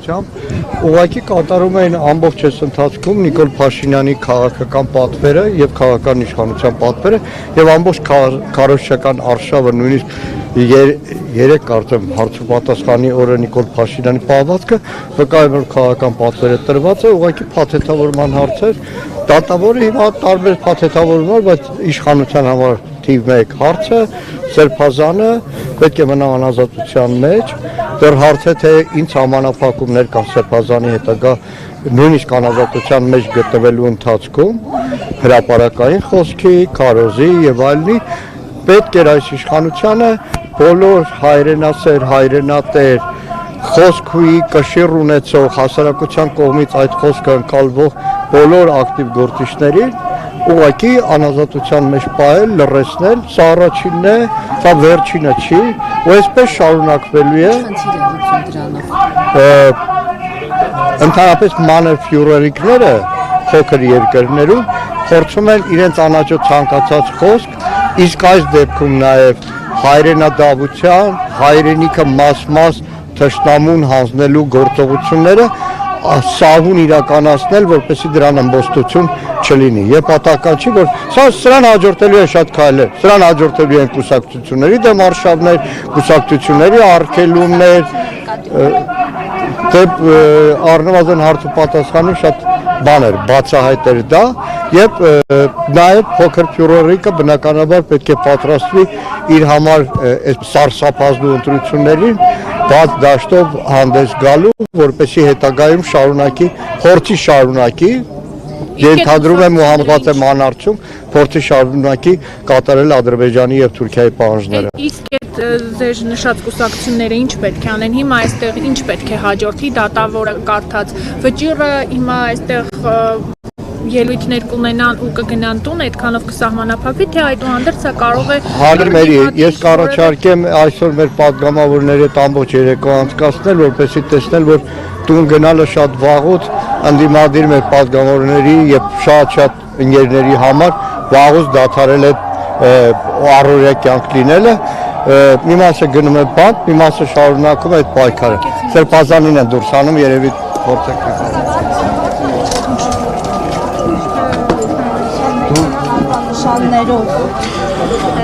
ուղղությամբ ուղղակի կատարում էին ամբողջ այս ընթացքում Նիկոլ Փաշինյանի քաղաքական պատվերը եւ քաղաքական իշխանության պատվերը եւ ամբողջ քարոզչական արշավը նույնիսկ երեք արդեն հարցուպատասխանի օրը Նիկոլ Փաշինյանի պահվածքը վկայում որ քաղաքական պատվերը տրված է ուղղակի փաթեթավորման հարցեր դատավորը հիմա տարբեր փաթեթավորումներ բայց իշխանության համար թիվ 1 հարցը Սերբազանը պետք է մնա անազատության մեջ դեռ հարց է թե ինչ համանախապակումներ կան Սերբազանի հետագա նույնիսկ անազատության մեջ գտնվելու ընթացքում հրապարակային խոսքի, քարոզի եւ այլնի պետք էր այս իշխանությանը բոլոր հայրենասեր, հայրենատեր, խոսքի կշիռ ունեցող հասարակության կողմից այդ խոսքը ընկալվող բոլոր ակտիվ գործիչներին ուղղակի անազատության մեջ պահել, լռեցնել, սա առաջինն է, սա վերջինը չի, ու այսպես շարունակվելու է։ Ընդհանրապես մանր ֆյուրերիկները փոքր երկրներում փորձում են իրենց անաչո ցանկացած խոսք, իսկ այս դեպքում նաև հայրենադավության, հայրենիքը մաս-մաս թշնամուն հանձնելու գործողությունները սահուն իրականացնել, որպեսզի դրան ամբոստություն չլինի։ Եվ պատահական չի, որ սրան հաջորդելու է շատ քայլեր, սրան հաջորդելու են կուսակցությունների դեմ արշավներ, կուսակցությունների արգելումներ, դեպ առնվազն հարցուպատասխանի շատ բաներ, բացահայտեր դա եւ նաեւ փոքր ֆյուրերիկը բնականաբար պետք է պատրաստվի իր համար այս սարսափազդու ընտրություններին բաց դաշտով հանդես գալու, որպեսզի հետագայում շարունակի, փորձի շարունակի Ենթադրում եմ ու համոզված եմ անարդյունք փորձի շարունակի կատարել Ադրբեջանի եւ Թուրքիայի պահանջները։ Իսկ այդ ձեր նշած կուսակցությունները ինչ պետք է անեն հիմա այստեղ ինչ պետք է հաջորդի դատավորը կարդաց վճիռը հիմա այստեղ ելույթներ կունենան ու կգնան տուն այդքանով կսահմանափակվի թե այդուհանդերձ սա կարող է Հարգելի ես կառաջարկեմ այսօր մեր падգամավորների հետ ամբողջ երեկո անցկացնել որպեսզի տեսնել որ տուն գնալը շատ վաղուց ընդդիմադիր մեր падգամավորների եւ շատ ընկերների համար վաղուց դադարել է առօրյա կյանք լինելը մի մասը գնում է բանտ մի մասը շարունակում է այդ պայքարը Սերբազանին են դուրս անում երևի փորձեք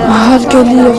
Հարգելի